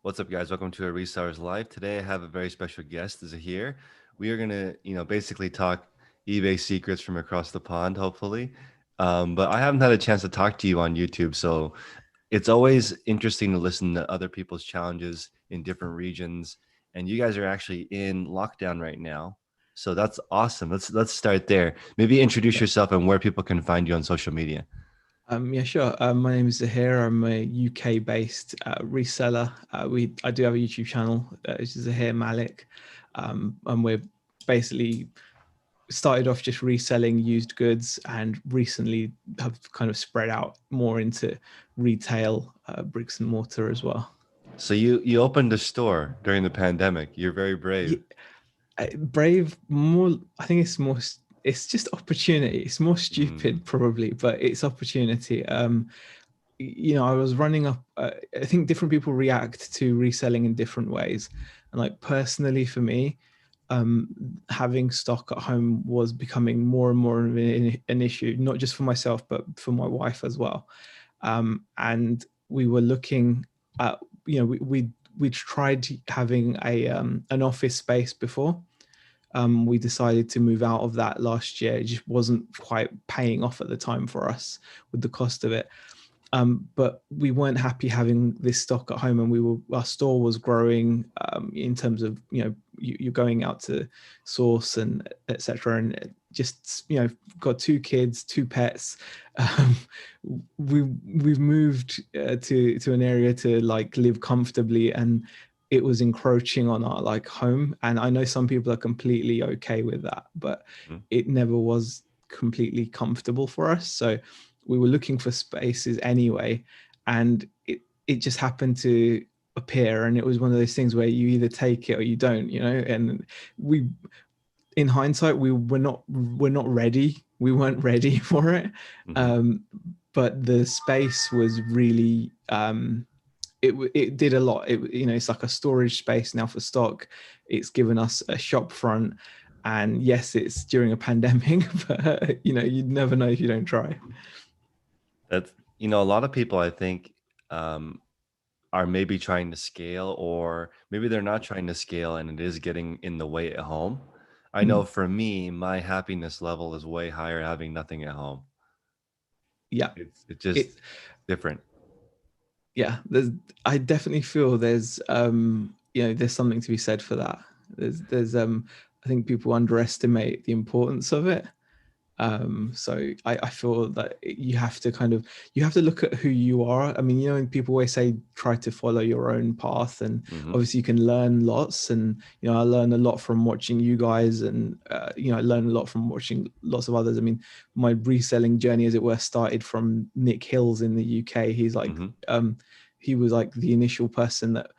What's up, guys? Welcome to a Resellers Live. Today, I have a very special guest, Zaheer. We are gonna, basically talk eBay secrets from across the pond, hopefully. But I haven't had a chance to talk to you on YouTube, so it's always interesting to listen to other people's challenges in different regions. And you guys are actually in lockdown right now, so that's awesome. Let's start there. Maybe introduce Yeah, yourself and where people can find you on social media. yeah, sure. My name is Zahir. I'm a UK-based reseller. I do have a YouTube channel, which is Zahir Malik, and we're basically started off just reselling used goods, and recently have kind of spread out more into retail, bricks and mortar as well. So you opened a store during the pandemic. You're very brave. Yeah, brave, more. I think it's more. It's just opportunity. It's more Mm, stupid probably, but it's opportunity. I was running up. I think different people react to reselling in different ways, and like personally for me, um, having stock at home was becoming more and more of an issue, not just for myself but for my wife as well. And we were looking at, we tried having an office space before. We decided to move out of that last year. It just wasn't quite paying off at the time for us with the cost of it. But we weren't happy having this stock at home, and our store was growing, in terms of, you're going out to source and etc. And just, got two kids, two pets. um, we've moved to an area to like live comfortably, and it was encroaching on our like home. And I know some people are completely okay with that, but mm. it never was completely comfortable for us. So we were looking for spaces anyway, and it just happened to appear, and it was one of those things where you either take it or you don't, and we, in hindsight, we're not ready, we weren't ready for it. Hmm. um but the space was really, it did a lot. It's like a storage space now for stock. It's given us a shop front, and yes, it's during a pandemic, but you'd never know if you don't try. That's, a lot of people I think um, are maybe trying to scale, or maybe they're not trying to scale and it is getting in the way at home. I know Mm. for me, my happiness level is way higher having nothing at home. Yeah. It's just it different. yeah, I definitely feel there's something to be said for that. There's I think people underestimate the importance of it. So I feel that you have to look at who you are. I mean, people always say try to follow your own path, and Hmm. obviously you can learn lots. And I learn a lot from watching you guys, and I learn a lot from watching lots of others. I mean, my reselling journey, as it were, started from Nick Hills in the UK. Hmm. He was like the initial person that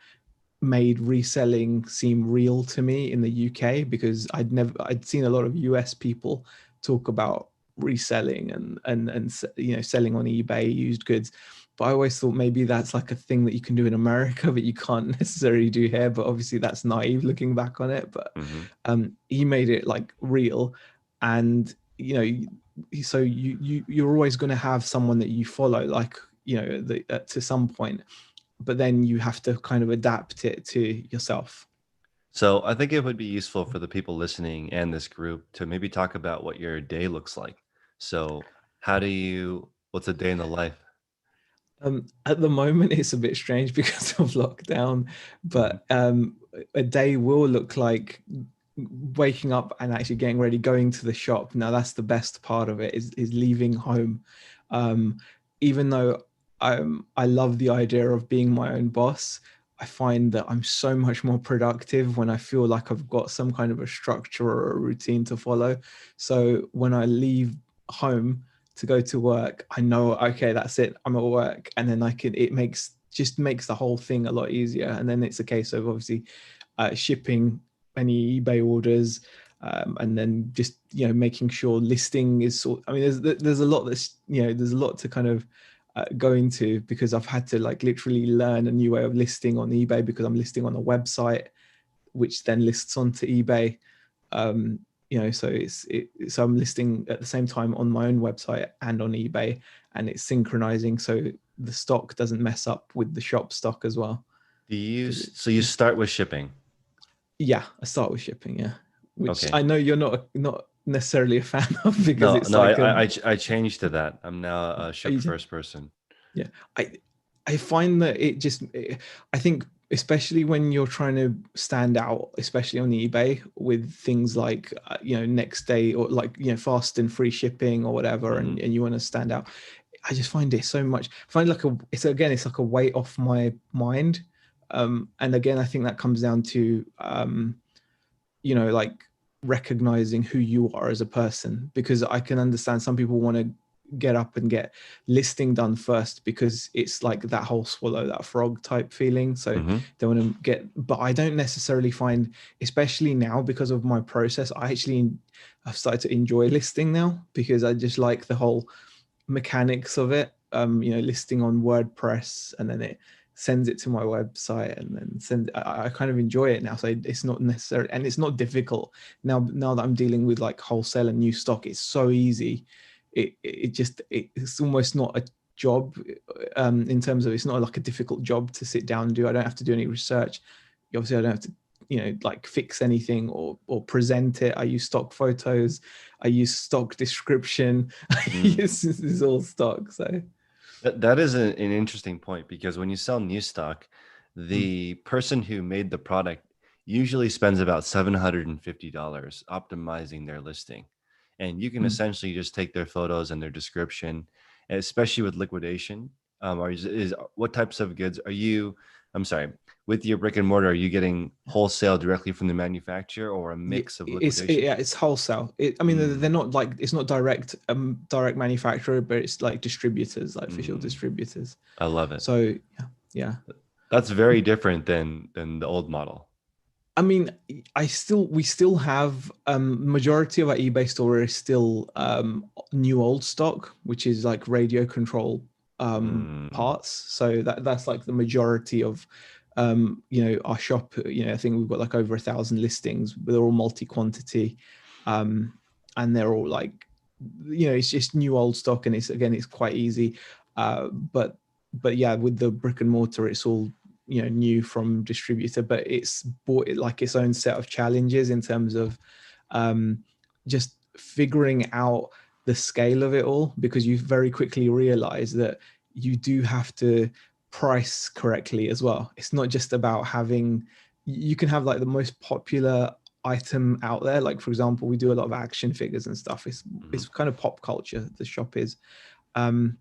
made reselling seem real to me in the UK, because I'd seen a lot of US people talk about reselling and selling on eBay used goods, but I always thought maybe that's like a thing that you can do in America but you can't necessarily do here. But obviously that's naive looking back on it. But Hmm. he made it like real. And so you're always going to have someone that you follow, like, to some point, but then you have to kind of adapt it to yourself. So I think it would be useful for the people listening and this group to maybe talk about what your day looks like. So what's a day in the life? At the moment, it's a bit strange because of lockdown, Hmm. but a day will look like waking up and actually getting ready, going to the shop. Now, that's the best part of it, is leaving home. Um, Even though I love the idea of being my own boss, I find that I'm so much more productive when I feel like I've got some kind of a structure or a routine to follow. So when I leave home to go to work, I know, okay, that's it, I'm at work. And then it makes the whole thing a lot easier. And then it's a case of obviously shipping any eBay orders, and then just making sure listing is I mean, there's a lot there's a lot to kind of go into, because I've had to like literally learn a new way of listing on eBay, because I'm listing on a website which then lists onto eBay. So I'm listing at the same time on my own website and on eBay, and it's synchronizing so the stock doesn't mess up with the shop stock as well. Do you because use, so you start with shipping? yeah, I start with shipping, yeah, which Okay. I know you're not necessarily a fan of because No, it's no, like I changed to that. I'm now a ship you, first person. yeah, I I find that I think especially when you're trying to stand out, especially on eBay with things like next day or like fast and free shipping or whatever, Hmm. and you want to stand out. I just find it so much. I find like it's like a weight off my mind, and again I think that comes down to like recognizing who you are as a person, because I can understand some people want to get up and get listing done first because it's like that whole swallow that frog type feeling, so Hmm. they want to get, but I don't necessarily find, especially now because of my process, I've started to enjoy listing now because I just like the whole mechanics of it. Listing on WordPress and then it sends it to my website and then I kind of enjoy it now. So it's not necessarily, and it's not difficult now that I'm dealing with like wholesale and new stock. It's so easy. It's almost not a job, in terms of it's not like a difficult job to sit down and do. I don't have to do any research. Obviously, I don't have to like fix anything or present it. I use stock photos. I use stock description. This is all stock. So That is an interesting point because when you sell new stock, mm, the person who made the product usually spends about $750 optimizing their listing. And you can mm. essentially just take their photos and their description, especially with liquidation. Or is what types of goods are you? I'm sorry, with your brick and mortar, are you getting wholesale directly from the manufacturer or a Yeah, mix of liquidation? yeah, it's wholesale. I mean, they're Mm, not like, it's not direct manufacturer, but it's like distributors, like official mm, distributors. I love it. So yeah. That's very different than the old model. I mean, we still have majority of our eBay store is still new old stock, which is like radio control Mm, parts. So that's like the majority of our shop. I think we've got like over 1,000 listings, but they're all multi-quantity, um, and they're all like it's just new old stock, and it's quite easy. But yeah, with the brick and mortar, it's all new from distributor, but it's bought it like its own set of challenges in terms of um, just figuring out the scale of it all, because you very quickly realize that you do have to price correctly as well. It's not just about having, you can have like the most popular item out there, like for example we do a lot of action figures and stuff. mhm. It's kind of pop culture, the shop is, um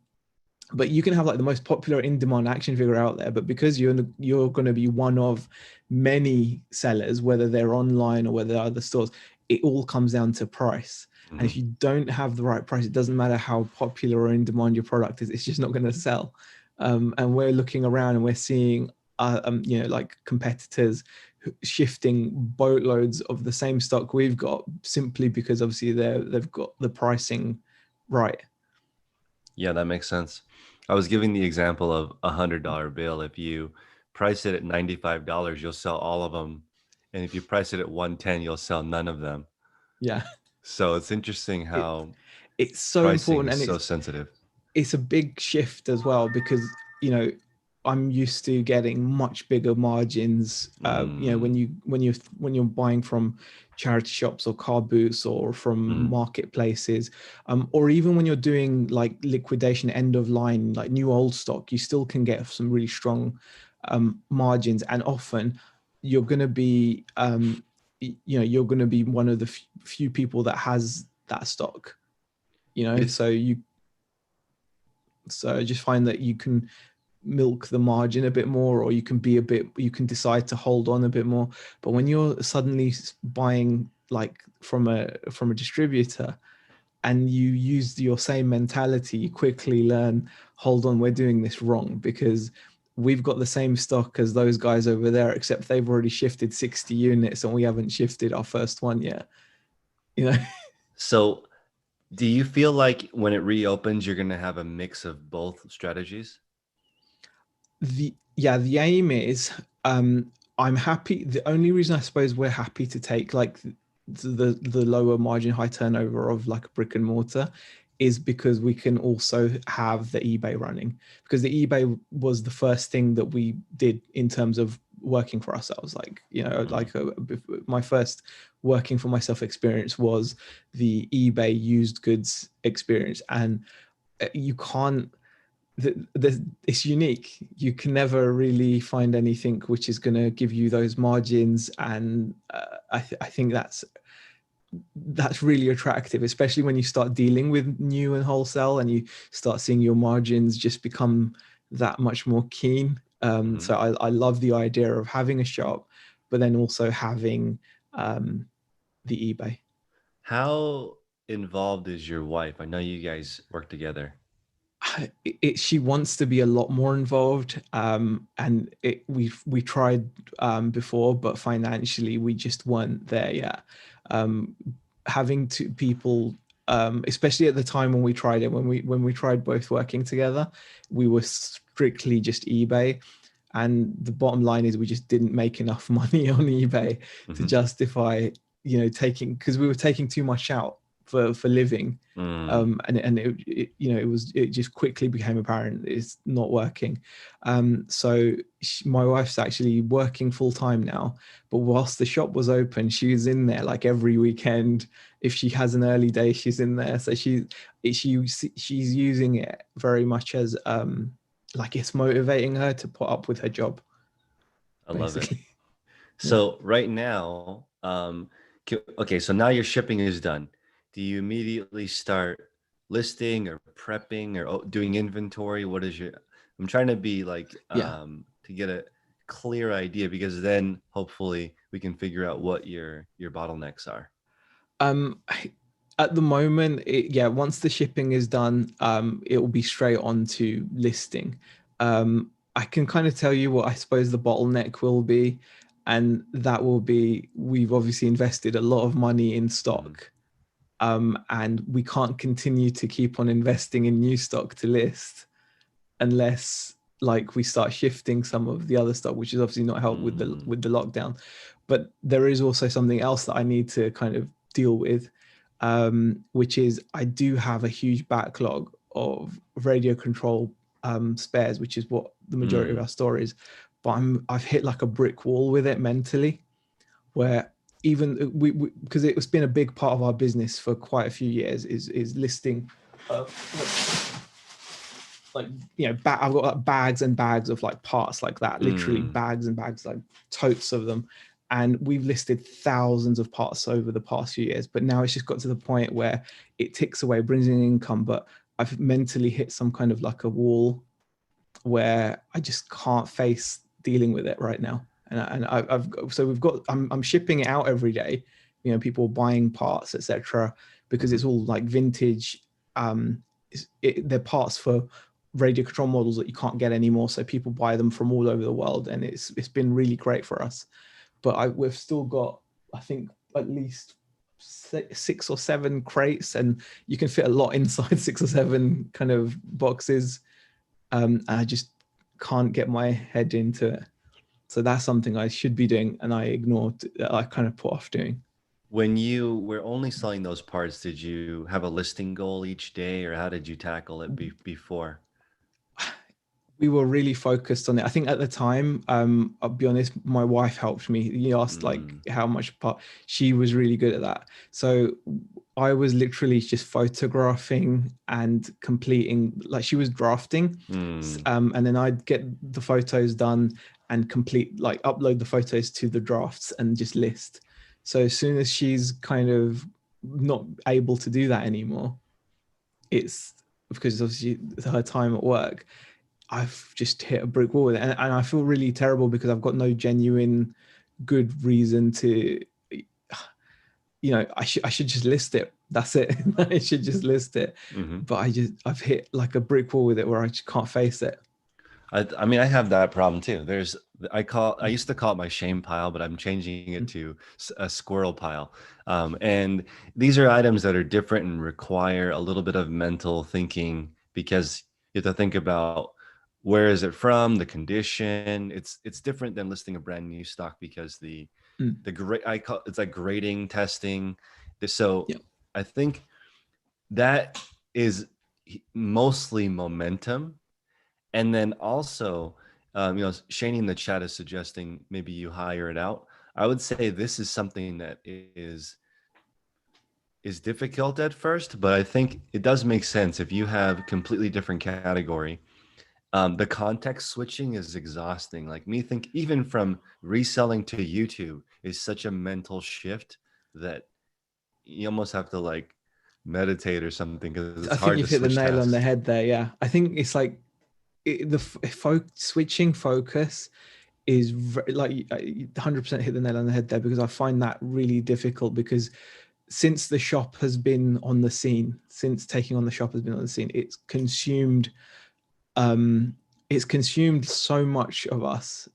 but you can have like the most popular in-demand action figure out there, but because you're going to be one of many sellers, whether they're online or whether they're other stores, it all comes down to price. And if Mhm. you don't have the right price, it doesn't matter how popular or in demand your product is, it's just not going to sell. And we're looking around and we're seeing like competitors shifting boatloads of the same stock we've got, simply because obviously they've got the pricing right. Yeah, that makes sense. I was giving the example of $100 bill. If you price it at $95, you'll sell all of them. And if you price it at 110, you'll sell none of them. Yeah. So it's interesting it how it's so pricing important, is and so sensitive. it's a big shift as well, because you know I'm used to getting much bigger margins, Mm, when you're buying from charity shops or car booths or from mm. marketplaces, or even when you're doing like liquidation end of line, like new old stock, you still can get some really strong margins, and often you're going to be you're going to be one of the few people that has that stock, It, so I just find that you can milk the margin a bit more, or you can decide to hold on a bit more. But when you're suddenly buying like from a distributor, and you use your same mentality, you quickly learn, hold on, we're doing this wrong, because we've got the same stock as those guys over there, except they've already shifted 60 units and we haven't shifted our first one yet. You know, so do you feel like when it reopens, you're going to have a mix of both strategies? the aim is, I'm happy. The only reason I suppose we're happy to take like the lower margin, high turnover of like a brick and mortar is because we can also have the eBay running, because the eBay was the first thing that we did in terms of working for ourselves. Like, Mm. my first working for myself experience was the eBay used goods experience. And you can't, it's unique. You can never really find anything which is going to give you those margins. And I think that's really attractive, especially when you start dealing with new and wholesale and you start seeing your margins just become that much more keen. Hmm. So I love the idea of having a shop, but then also having the eBay. How involved is your wife? I know you guys work together. She wants to be a lot more involved, and we tried before, but financially we just weren't there yet. um, Having two people, especially at the time when we tried it, when we tried both working together, we were strictly just eBay, and the bottom line is we just didn't make enough money on eBay to Hmm. justify, taking, because we were taking too much out for living. Mm. And it just quickly became apparent it's not working. So my wife's actually working full time now, but whilst the shop was open, she was in there like every weekend. If she has an early day, she's in there. So she's using it very much as like it's motivating her to put up with her job, I love it. basically. Yeah. So right now, okay, so now your shipping is done. Do you immediately start listing or prepping or doing inventory? What is your, I'm trying to be like, Yeah. to get a clear idea, because then hopefully we can figure out what your bottlenecks are. Um, at the moment, yeah, once the shipping is done, it will be straight on to listing. I can kind of tell you what I suppose the bottleneck will be, and that will be we've obviously invested a lot of money in Hmm. stock, and we can't continue to keep on investing in new stock to list unless like we start shifting some of the other stuff, which is obviously not helped with the Mm. lockdown. But there is also something else that I need to kind of deal with, which is I do have a huge backlog of radio control spares, which is what the majority of Mm. our store is. But I've hit like a brick wall with it mentally, where even we because it's been a big part of our business for quite a few years, is listing like I've got like bags and bags of like parts like that, literally Mm. bags and bags, like totes of them. And we've listed thousands of parts over the past few years, but now it's just got to the point where it ticks away, brings in income, but I've mentally hit some kind of like a wall where I just can't face dealing with it right now. I've so we've got I'm shipping it out every day. People buying parts, etc., because Hmm. it's all like vintage. They're parts for radio control models that you can't get anymore. So people buy them from all over the world, and it's been really great for us. But we've still got, I think, at least 6 or 7 crates, and you can fit a lot inside 6 or 7 kind of boxes. And I just can't get my head into it. So that's something I should be doing, and I ignored. I kind of put off doing. When you were only selling those parts, did you have a listing goal each day, or how did you tackle it before? We were really focused on it. I think at the time, I'll be honest, my wife helped me. You asked like Mm. how much part. She was really good at that. So I was literally just photographing and completing. Like she was drafting, Mm. and then I'd get the photos done and complete, like upload the photos to the drafts and just list. So as soon as she's kind of not able to do that anymore, it's because obviously her time at work, I've just hit a brick wall with it. And I feel really terrible because I've got no genuine good reason to, I should just list it. That's it. I should just list it. Hmm. But I've hit like a brick wall with it where I just can't face it. I mean, I have that problem too. I used to call it my shame pile, but I'm changing it Mm, to a squirrel pile. And these are items that are different and require a little bit of mental thinking, because you have to think about where is it from, the condition. It's different than listing a brand new stock, because mm, the great I call it's like grading testing. So yeah. I think that is mostly momentum. And then also, Shani in the chat is suggesting maybe you hire it out. I would say this is something that is difficult at first, but I think it does make sense if you have completely different category. The context switching is exhausting. Like me think even from reselling to YouTube is such a mental shift that you almost have to like meditate or something because it's I think hard to you've hit the switch nail on the tasks. head there. Yeah, I think it's like switching focus is like 100% hit the nail on the head there, because I find that really difficult, because since the shop has been on the scene, since taking on the shop has been on the scene, um, it's consumed so much of us,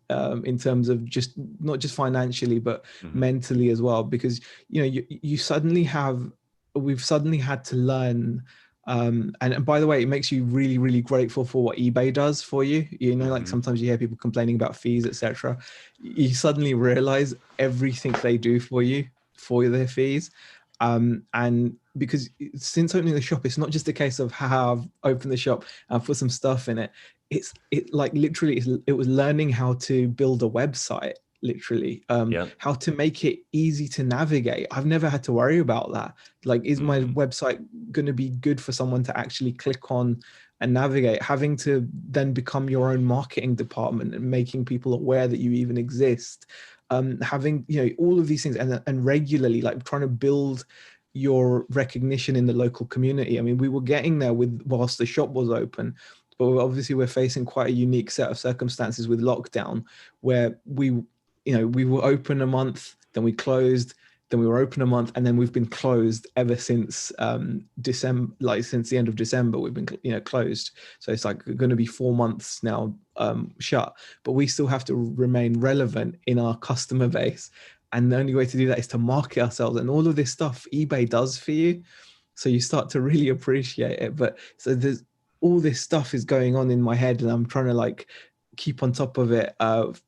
in terms of just not just financially but Mhm. mentally as well, because you suddenly have we've suddenly had to learn, and by the way, it makes you really really grateful for what eBay does for you. Like Mhm. sometimes you hear people complaining about fees, etc. You suddenly realize everything they do for you for their fees. And because since opening the shop, it's not just a case of how I've opened the shop and put some stuff in it. It like literally it was learning how to build a website, literally, Yep. how to make it easy to navigate. I've never had to worry about that. Like, is my Mhm. website going to be good for someone to actually click on and navigate? Having to then become your own marketing department and making people aware that you even exist, having all of these things, and regularly like trying to build your recognition in the local community. I mean, we were getting there with whilst the shop was open, but obviously we're facing quite a unique set of circumstances with lockdown, where we were open a month, then we closed, then we were open a month, and then we've been closed ever since December. Like since the end of December, we've been closed. So it's like going to be 4 months now, shut. But we still have to remain relevant in our customer base, and the only way to do that is to market ourselves, and all of this stuff eBay does for you. So you start to really appreciate it. But so there's all this stuff is going on in my head, and I'm trying to like keep on top of it.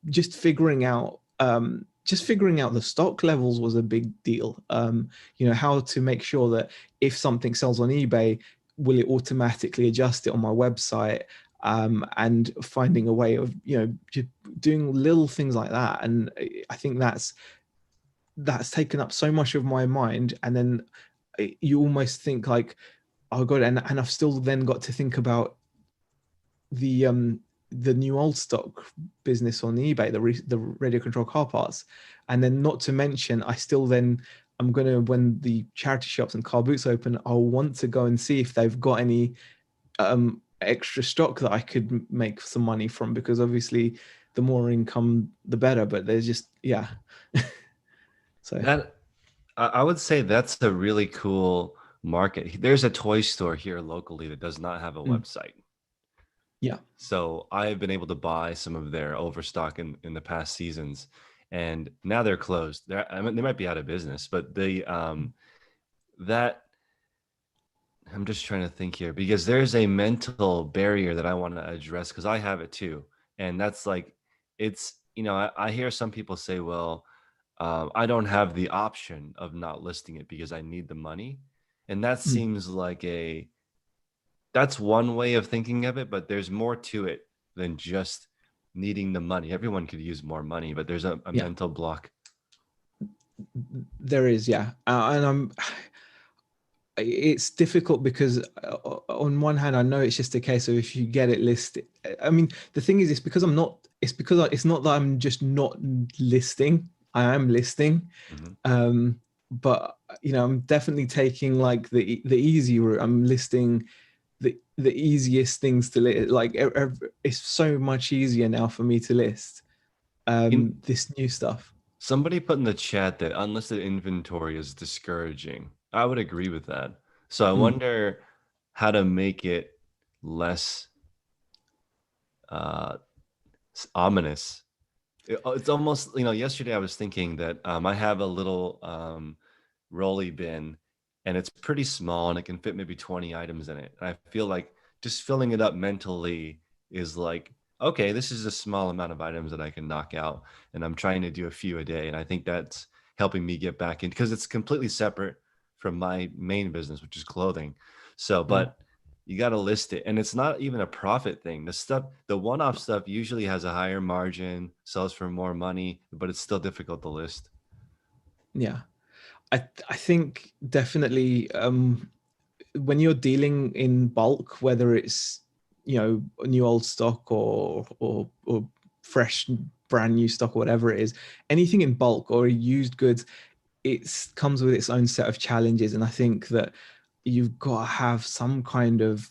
Just figuring out the stock levels was a big deal. How to make sure that if something sells on eBay, will it automatically adjust it on my website? And finding a way of just doing little things like that. And I think that's taken up so much of my mind. And then you almost think like, oh god, and I've still then got to think about the new old stock business on eBay, the radio control car parts. And then not to mention, I still then I'm gonna, when the charity shops and car boots open, I'll want to go and see if they've got any extra stock that I could make some money from, because obviously the more income the better. But there's just, yeah. So That I would say that's a really cool market. There's a toy store here locally that does not have a mm, website. yeah. So I have been able to buy some of their overstock in the past seasons, and now they're closed. I mean, they might be out of business, but that I'm just trying to think here because there's a mental barrier that I want to address because I have it too, and that's like I hear some people say, well, I don't have the option of not listing it because I need the money, and that mm, seems like that's one way of thinking of it, but there's more to it than just needing the money. Everyone could use more money, but there's a yeah, mental block. there is, yeah. And it's difficult because on one hand I know it's just a case of if you get it listed. I mean, the thing is, it's not that I'm just not listing. I am listing. Mhm. But I'm definitely taking like the easy route. I'm listing the easiest things to list. Like it's so much easier now for me to list In, this new stuff. Somebody put in the chat that unlisted inventory is discouraging. I would agree with that. So I Mm, wonder how to make it less uh, ominous. It's almost, yesterday I was thinking that I have a little rolly bin and it's pretty small and it can fit maybe 20 items in it. And I feel like just filling it up mentally is like, okay, this is a small amount of items that I can knock out. And I'm trying to do a few a day. And I think that's helping me get back in because it's completely separate from my main business, which is clothing. So, mm, but you got to list it. And it's not even a profit thing. The one-off stuff usually has a higher margin, sells for more money, but it's still difficult to list. Yeah. I think definitely when you're dealing in bulk, whether it's new old stock or fresh brand new stock or whatever it is, anything in bulk or used goods, it comes with its own set of challenges. And I think that you've got to have some kind of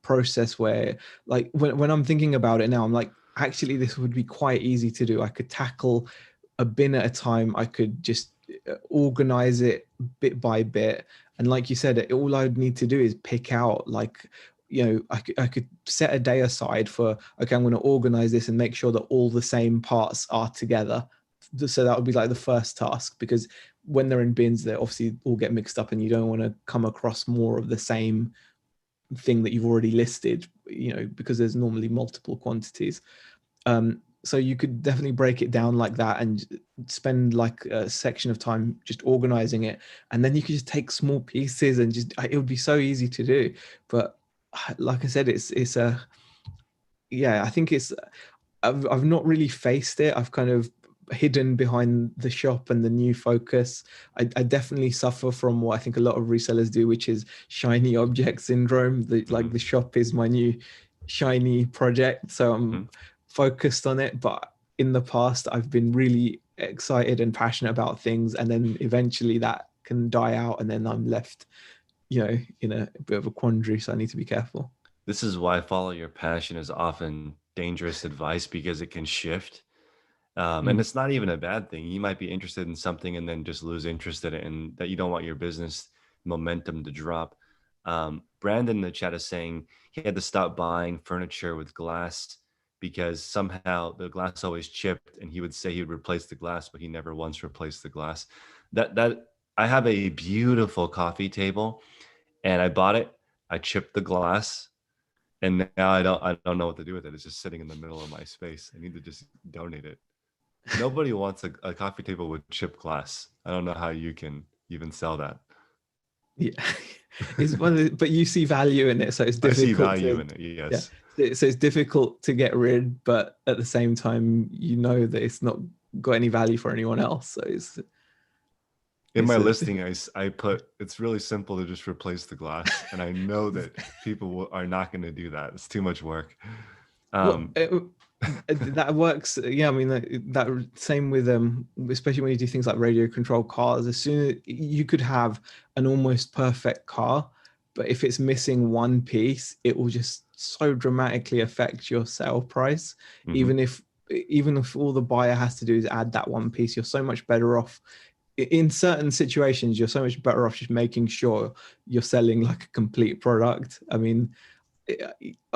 process where, like, when I'm thinking about it now, I'm like, actually, this would be quite easy to do. I could tackle a bin at a time. I could just organize it bit by bit. And like you said, all I'd need to do is pick out, like, I could set a day aside for, okay, I'm going to organize this and make sure that all the same parts are together. So that would be like the first task, because when they're in bins, they obviously all get mixed up and you don't want to come across more of the same thing that you've already listed, because there's normally multiple quantities. So you could definitely break it down like that and spend like a section of time just organizing it. And then you could just take small pieces and just, it would be so easy to do. But like I said, it's a, yeah, I think I've not really faced it. I've kind of hidden behind the shop and the new focus. I definitely suffer from what I think a lot of resellers do, which is shiny object syndrome. Like the shop is my new shiny project, so I'm focused on it. But in the past, I've been really excited and passionate about things, and then eventually that can die out, and then I'm left, in a bit of a quandary. So I need to be careful. This is why follow your passion is often dangerous advice, because it can shift. And Mm. it's not even a bad thing. You might be interested in something and then just lose interest in it, and that you don't want your business momentum to drop. Brandon in the chat is saying he had to stop buying furniture with glass because somehow the glass always chipped, and he would say he would replace the glass, but he never once replaced the glass. That I have a beautiful coffee table, and I bought it. I chipped the glass, and now I don't know what to do with it. It's just sitting in the middle of my space. I need to just donate it. Nobody wants a coffee table with chipped glass. I don't know how you can even sell that. Yeah, it's one of but you see value in it, so it's I see difficult value to, in it. yeah. Yes. So it's difficult to get rid, but at the same time, that it's not got any value for anyone else. So In my a listing, I put it's really simple to just replace the glass, and I know that people are not going to do that. It's too much work. well, Um, that works. Yeah, I mean that same with especially when you do things like radio controlled cars. As soon as you could have an almost perfect car, but if it's missing one piece, it will just so dramatically affect your sale price. mhm. Even if all the buyer has to do is add that one piece, you're so much better off. In certain situations, you're so much better off just making sure you're selling like a complete product. I mean,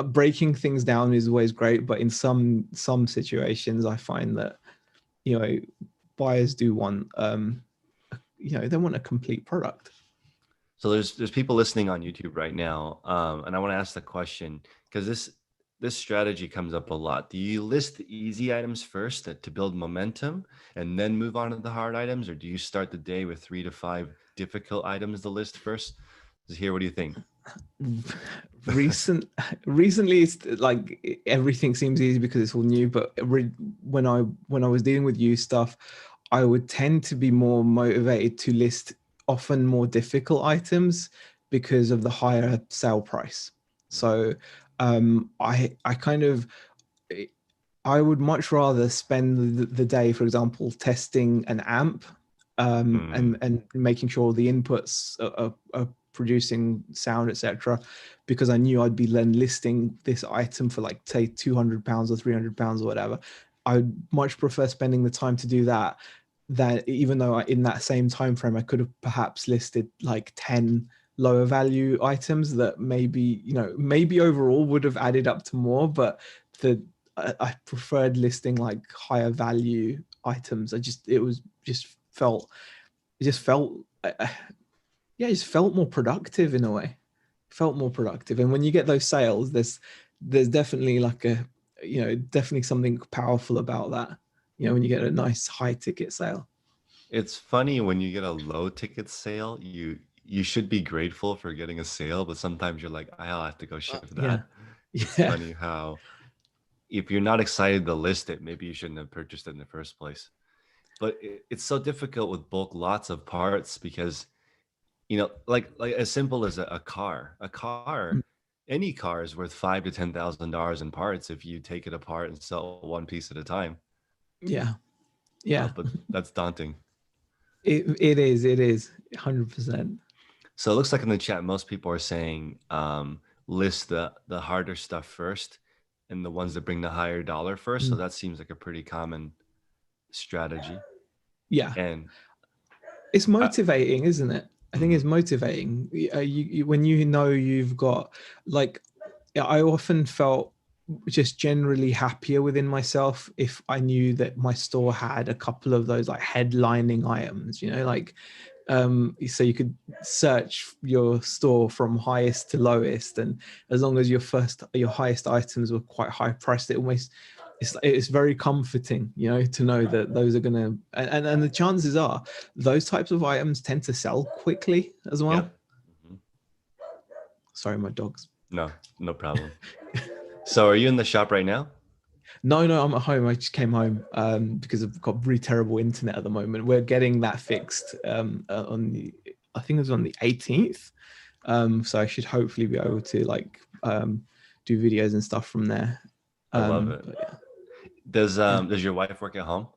breaking things down is always great, but in some situations, I find that you know buyers do want they want a complete product. So there's people listening on YouTube right now, and I want to ask the question because this strategy comes up a lot. Do you list the easy items first to build momentum and then move on to the hard items, or do you start the day with 3 to 5 difficult items to list first? Here, what do you think? Recently it's like everything seems easy because it's all new, but when I was dealing with used stuff, I would tend to be more motivated to list often more difficult items because of the higher sale price. So I kind of, I would much rather spend the day, for example, testing an amp, and making sure the inputs are producing sound, etc. Because I knew I'd be then listing this item for, like, say, £200 or £300 or whatever. I would much prefer spending the time to do that, than, even though in that same time frame I could have perhaps listed like 10 lower value items that maybe overall would have added up to more, but the I preferred listing like higher value items. It just felt yeah, it just felt more productive in a way. Felt more productive, and when you get those sales, there's definitely like definitely something powerful about that. When you get a nice high ticket sale. It's funny when you get a low ticket sale, you should be grateful for getting a sale, but sometimes you're like, I'll have to go ship Yeah. that. It's Yeah. funny how if you're not excited to list it, maybe you shouldn't have purchased it in the first place. But it's so difficult with bulk lots of parts because like as simple as a car. A car, Mm. any car is worth $5,000 to $10,000 in parts if you take it apart and sell one piece at a time. Yeah. Yeah. But that's daunting. It is 100%. So it looks like in the chat, most people are saying list the harder stuff first and the ones that bring the higher dollar first. So Mm. that seems like a pretty common strategy. Yeah. And It's uh, motivating, isn't it? I think mhm, it's motivating. When you know you've got, like, yeah, I often felt just generally happier within myself if I knew that my store had a couple of those like headlining items, like so you could search your store from highest to lowest, and as long as your highest items were quite high priced, it's very comforting, to know that those are gonna, and the chances are those types of items tend to sell quickly as well. yep. Mhm. Sorry, my dogs. No, no problem. So are you in the shop right now? No, I'm at home. I just came home because I've got really terrible internet at the moment. We're getting that fixed I think it was on the 18th. So I should hopefully be able to do videos and stuff from there. I love it. But yeah. Yeah. Does your wife work at home?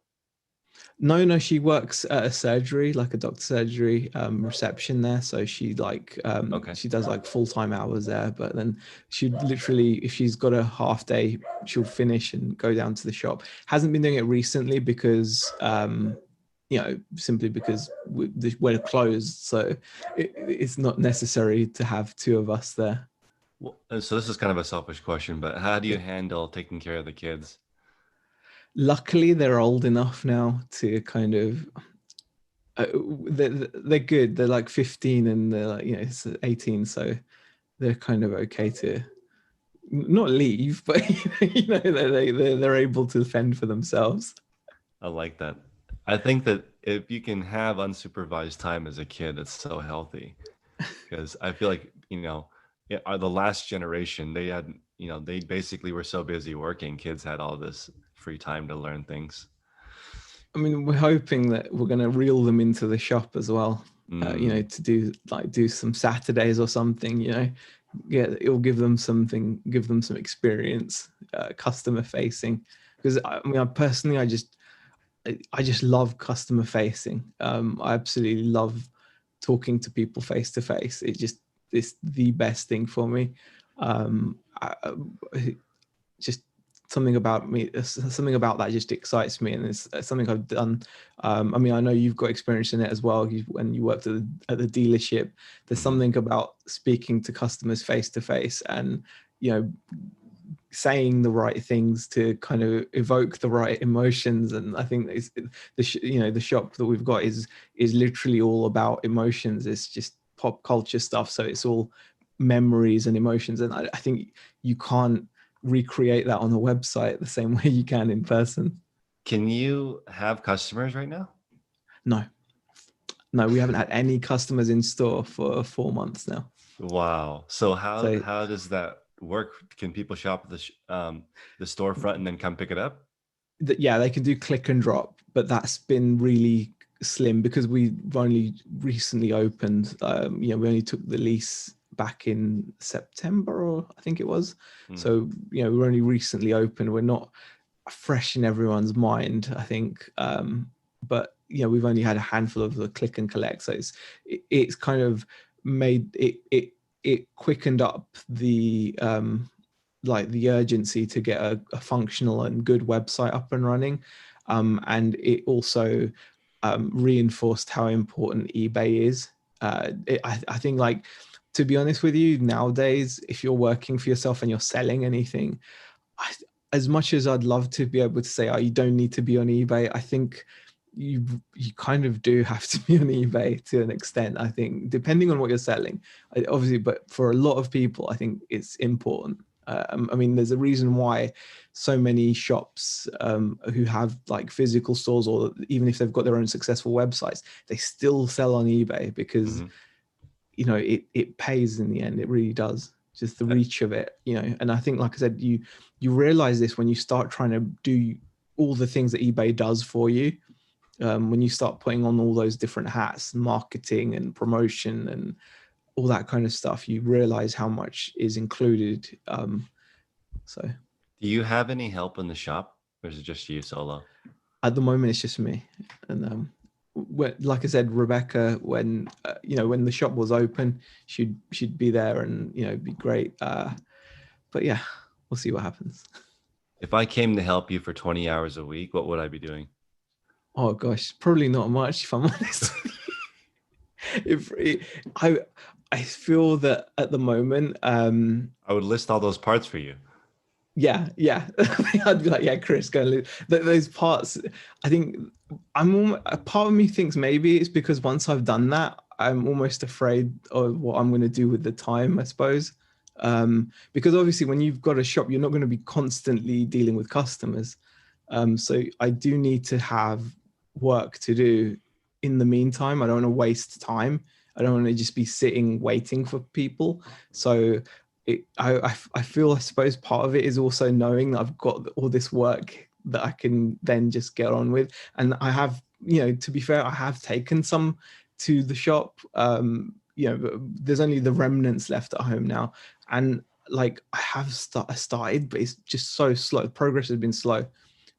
No, she works at a surgery, like a doctor surgery reception there. So Okay. she does like full-time hours there, but then she literally, if she's got a half day, she'll finish and go down to the shop. Hasn't been doing it recently because simply because we're closed. So it's not necessary to have two of us there. Well, so this is kind of a selfish question, but how do you Yeah. handle taking care of the kids? Luckily, they're old enough now to kind of uh, they're good. They're like 15 and they're like, it's 18, so they're kind of okay to not leave, but they're able to fend for themselves. I like that. I think that if you can have unsupervised time as a kid, it's so healthy because I feel like, are the last generation, they had, they basically were so busy working. Kids had all this free time to learn things. I mean, we're hoping that we're going to reel them into the shop as well. Mm, To do some Saturdays or something. It'll give them something, give them some experience, customer facing. Because I mean, I just love customer facing. I absolutely love talking to people face to face. It's the best thing for me. Just something about that just excites me, and it's something I've done. I mean, I know you've got experience in it as well. When you worked at the dealership, there's hmm something about speaking to customers face to face, and you know saying the right things to kind of evoke the right emotions. And I think the shop that we've got is literally all about emotions. It's just pop culture stuff, so it's all memories and emotions, and I think you can't recreate that on the website the same way you can in person. Can you have customers right now? No no we haven't had any customers in store for 4 months now. Wow. So how So how does that work? Can people shop at the storefront and then come pick it up? yeah, they can do click and drop, but that's been really slim because we've only recently opened. We only took the lease back in September, or I think it was. Hmm. So we're only recently open. We're not fresh in everyone's mind, I think. But we've only had a handful of the click and collect, so it's kind of made it quickened up the the urgency to get a functional and good website up and running. And it also reinforced how important eBay is. I think, like, to be honest with you, nowadays, if you're working for yourself and you're selling anything, I, as much as I'd love to be able to say, oh, you don't need to be on eBay, I think you kind of do have to be on eBay to an extent. I think, depending on what you're selling, obviously, but for a lot of people, I think it's important. I mean, there's a reason why so many shops who have like physical stores, or even if they've got their own successful websites, they still sell on eBay because hmm it pays in the end. It really does. Just the reach of it, and I think, like I said, you realize this when you start trying to do all the things that eBay does for you. When you start putting on all those different hats, marketing and promotion and all that kind of stuff, you realize how much is included. So Do you have any help in the shop, or is it just you solo? at the moment, it's just me. And like I said, Rebecca, when when the shop was open, she'd be there and be great. But yeah, we'll see what happens. If I came to help you for 20 hours a week, what would I be doing? Oh gosh, probably not much, if I'm honest. if it, I feel that at the moment, I would list all those parts for you. yeah, I'd be like, yeah, Chris, go and those parts. I think a part of me thinks maybe it's because once I've done that, I'm almost afraid of what I'm going to do with the time, I suppose. Because obviously when you've got a shop, you're not going to be constantly dealing with customers. So I do need to have work to do in the meantime. I don't want to waste time. I don't want to just be sitting waiting for people. So I feel, I suppose part of it is also knowing that I've got all this work that I can then just get on with. And I have, to be fair, I have taken some to the shop. There's only the remnants left at home now. And like I have started, but it's just so slow. Progress has been slow.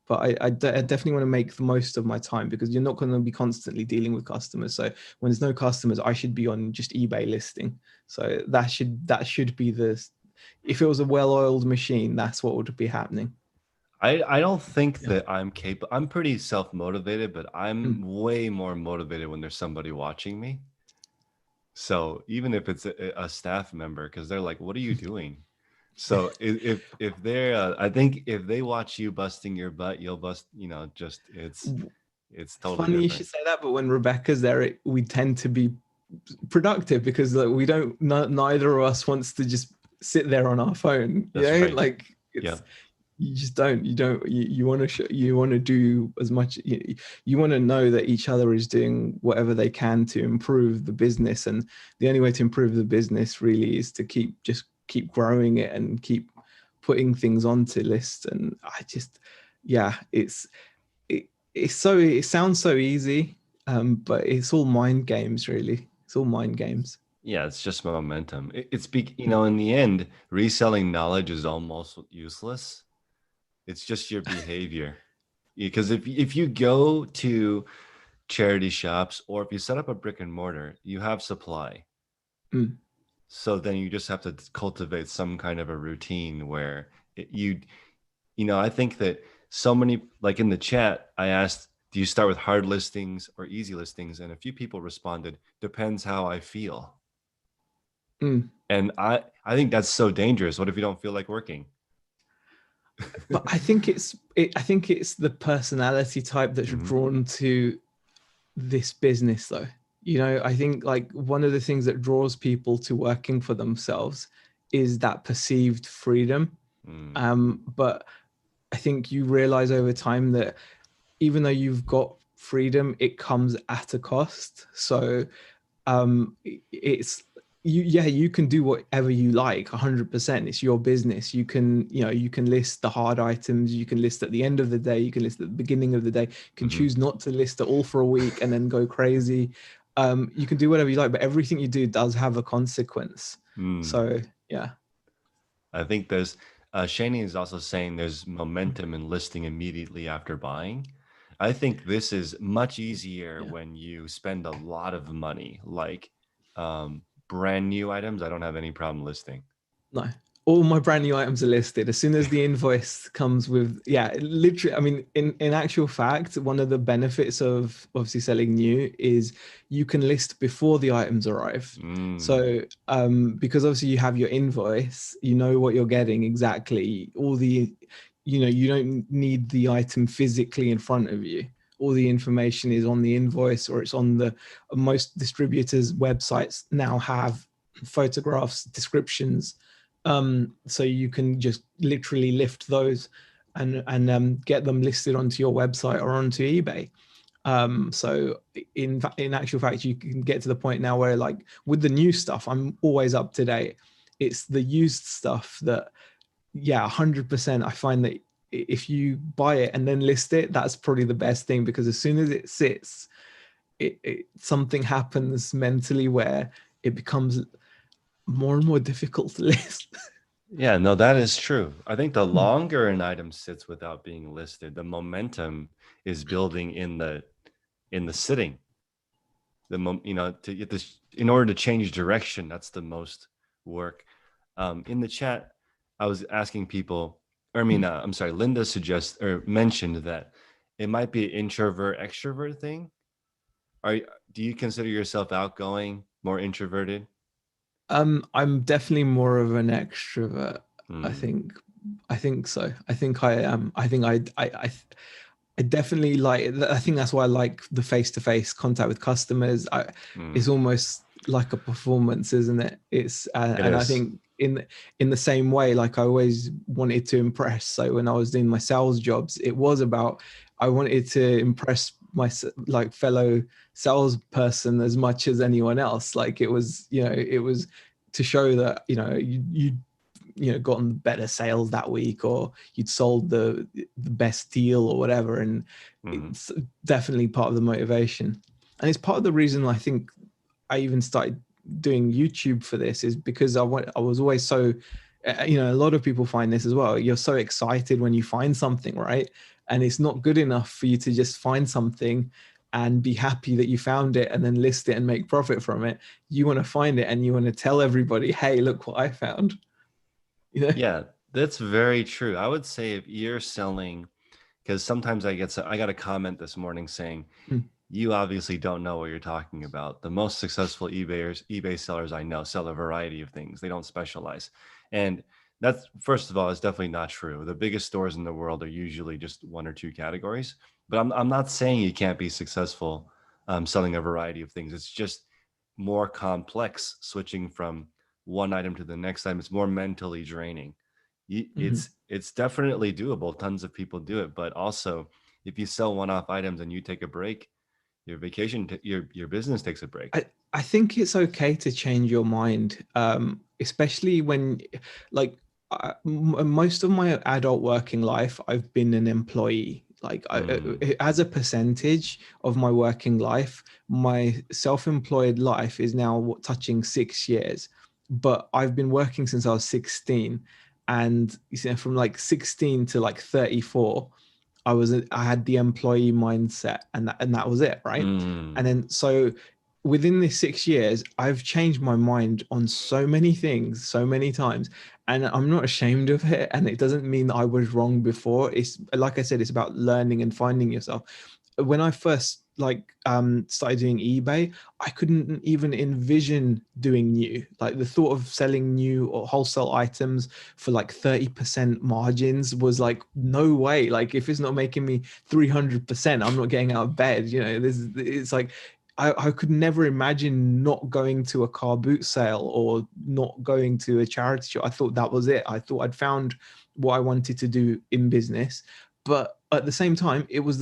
But I definitely want to make the most of my time, because you're not going to be constantly dealing with customers. So when there's no customers, I should be on just eBay listing. So that should be if it was a well-oiled machine, that's what would be happening. I don't think Yeah. that I'm capable. I'm pretty self-motivated, but I'm Mm. way more motivated when there's somebody watching me. So even if it's a staff member, because they're like, "What are you doing?" So if they're, I think if they watch you busting your butt, you'll bust. Just it's totally Funny you different. should say that, but when Rebecca's there, we tend to be productive, because like, we don't, neither of us wants to just sit there on our phone. That's right. Like Yeah. it's you just don't you want to you want to do as much, you want to know that each other is doing whatever they can to improve the business, and the only way to improve the business really is to keep growing it and keep putting things onto lists. And I just, yeah, it sounds so easy, but it's all mind games, really. It's all mind games. Yeah, it's just momentum. In the end, reselling knowledge is almost useless. It's just your behavior. Because if you go to charity shops, or if you set up a brick and mortar, you have supply. Mm. So then you just have to cultivate some kind of a routine where I think that so many, like in the chat, I asked, do you start with hard listings or easy listings? And a few people responded, depends how I feel. Mm. And I think that's so dangerous. What if you don't feel like working? But I think I think it's the personality type that's Mhm. drawn to this business, though. I think like one of the things that draws people to working for themselves is that perceived freedom. Mm. But I think you realize over time that even though you've got freedom, it comes at a cost. So it's you can do whatever you like 100%. It's your business. You can list the hard items, you can list at the end of the day, you can list at the beginning of the day, you can Mhm. choose not to list at all for a week and then go crazy. You can do whatever you like, but everything you do does have a consequence. Mm. So yeah. I think there's Shani is also saying there's momentum in listing immediately after buying. I think this is much easier Yeah. when you spend a lot of money, like brand new items. I don't have any problem listing. No, all my brand new items are listed as soon as the invoice comes with. Yeah, literally. I mean, in actual fact, one of the benefits of obviously selling new is you can list before the items arrive. Mm. So because obviously you have your invoice, you know what you're getting exactly. All the, you don't need the item physically in front of you. All the information is on the invoice, or it's on the, most distributors' websites now have photographs, descriptions, so you can just literally lift those and get them listed onto your website or onto eBay. So in actual fact, you can get to the point now where, like, with the new stuff, I'm always up to date. It's the used stuff that, yeah, 100%. I find that if you buy it and then list it, that's probably the best thing, because as soon as it sits, something happens mentally where it becomes more and more difficult to list. Yeah, no, that is true. I think the longer an item sits without being listed, the momentum is building in the sitting. To get this, in order to change direction, that's the most work. In the chat, I was asking people, or I mean, I'm sorry, Linda mentioned that it might be an introvert extrovert thing. Are do you consider yourself outgoing, more introverted? I'm definitely more of an extrovert. I Hmm. think. I think so. I think I am. I think I definitely like. I think that's why I like the face-to-face contact with customers. It's Hmm. almost like a performance, isn't it? It's It and I is. think in the same way, like, I always wanted to impress. So when I was doing my sales jobs, it was about, I wanted to impress my, like, fellow salesperson as much as anyone else. Like, it was, it was to show that, gotten better sales that week, or you'd sold the best deal or whatever. And Hmm. it's definitely part of the motivation, and it's part of the reason I think I even started doing YouTube for this, is because I was always so, a lot of people find this as well. You're so excited when you find something, right? And it's not good enough for you to just find something and be happy that you found it and then list it and make profit from it. You want to find it and you want to tell everybody, hey, look what I found. You know? Yeah, that's very true. I would say if you're selling, because sometimes I got a comment this morning saying, Mm. you obviously don't know what you're talking about. The most successful eBay sellers I know sell a variety of things. They don't specialize. And that's, first of all, it's definitely not true. The biggest stores in the world are usually just one or two categories. But I'm not saying you can't be successful selling a variety of things. It's just more complex switching from one item to the next item. It's more mentally draining. Mhm. It's definitely doable. Tons of people do it. But also, if you sell one-off items and you take a break, your business takes a break. I think it's okay to change your mind, especially when, like, most of my adult working life, I've been an employee. Like, Mm, as a percentage of my working life, my self-employed life is now touching 6 years, but I've been working since I was 16, and from like 16 to like 34. I had the employee mindset, and that was it, right? And mm, then, so within these 6 years, I've changed my mind on so many things so many times, and I'm not ashamed of it. And it doesn't mean that I was wrong before. It's like I said, it's about learning and finding yourself. When I first, like, started doing eBay, I couldn't even envision doing new. Like, the thought of selling new or wholesale items for like 30% margins was like, no way. Like, if it's not making me 300%, I'm not getting out of bed. It's like, I could never imagine not going to a car boot sale or not going to a charity shop. I thought that was it. I thought I'd found what I wanted to do in business. But at the same time, it was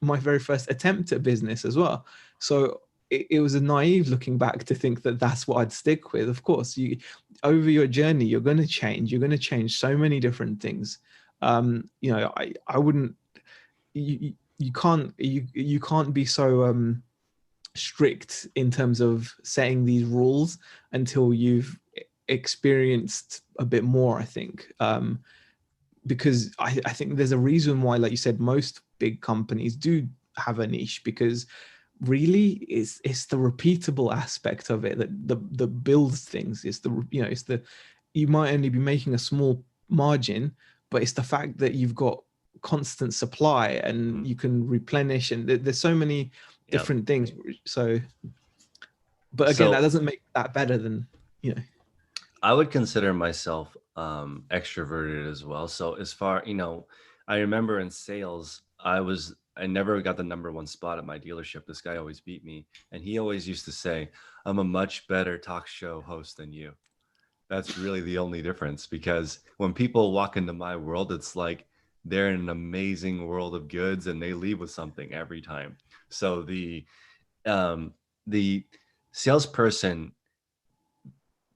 my very first attempt at business as well. So it was a naive looking back to think that that's what I'd stick with. Of course, over your journey, you're going to change. You're going to change so many different things. I wouldn't. You can't be so strict in terms of setting these rules until you've experienced a bit more, I think. Because I think there's a reason why, like you said, most big companies do have a niche, because really it's the repeatable aspect of it that builds things. It's the you might only be making a small margin, but it's the fact that you've got constant supply and mm. you can replenish, and there's so many Yep. different things. So, but again, that So doesn't make that better than, you know. I would consider myself extroverted as well. So as far, I remember in sales, I never got the number one spot at my dealership. This guy always beat me, and he always used to say, "I'm a much better talk show host than you." That's really the only difference, because when people walk into my world, it's like they're in an amazing world of goods and they leave with something every time. So the salesperson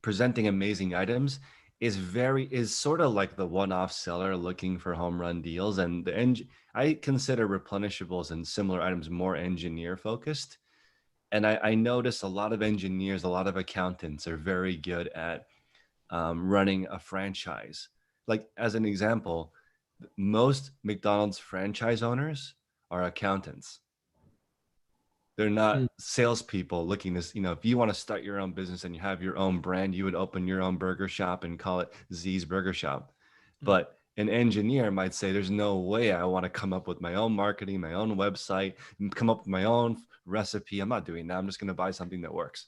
presenting amazing items is sort of like the one-off seller looking for home run deals. And I consider replenishables and similar items more engineer focused. And I notice a lot of engineers, a lot of accountants are very good at running a franchise. Like as an example, most McDonald's franchise owners are accountants. They're Mm, not salespeople looking this. If you want to start your own business and you have your own brand, you would open your own burger shop and call it Z's Burger Shop. mm. But an engineer might say, there's no way I want to come up with my own marketing, my own website, and come up with my own recipe. I'm not doing that. I'm just going to buy something that works.